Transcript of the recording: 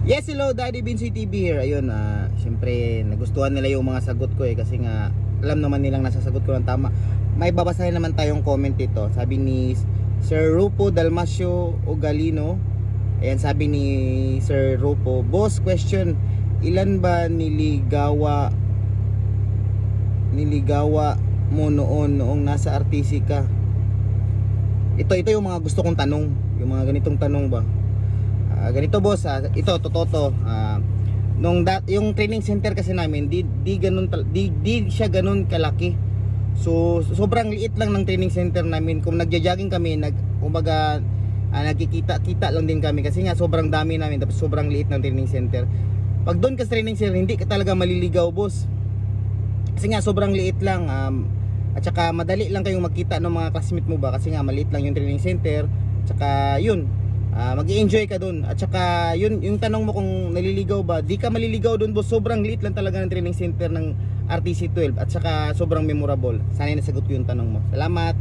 Yes, hello, Daddy Binsoy TV here. Ayun, syempre nagustuhan nila yung mga sagot ko kasi nga alam naman nilang nasasagot ko ng tama. May babasahin naman tayong comment dito. Sabi ni Sir Rupo Dalmasio Ogalino. Ayan, sabi ni Sir Rupo, boss, question, ilan ba niligawa mo noong nasa RTC ka? Ito yung mga gusto kong tanong, yung mga ganitong tanong ba? Ganito boss, ito totoo to. Yung training center kasi namin di siya ganun kalaki. So sobrang liit lang ng training center namin. Kung nagja-jogging kami, nagkikita lang din kami kasi nga sobrang dami namin tapos sobrang liit ng training center. Pag doon ka sa training center, hindi ka talaga maliligaw boss. Kasi nga sobrang liit lang, at saka madali lang kayong magkita ng mga classmate mo ba kasi nga maliit lang yung training center. At saka yun, mag-i-enjoy ka dun. At saka yun, yung tanong mo kung naliligaw ba, di ka maliligaw dun boss. Sobrang liit lang talaga ng training center ng RTC 12 at saka sobrang memorable. Sana nasagot ko yung tanong mo. Salamat.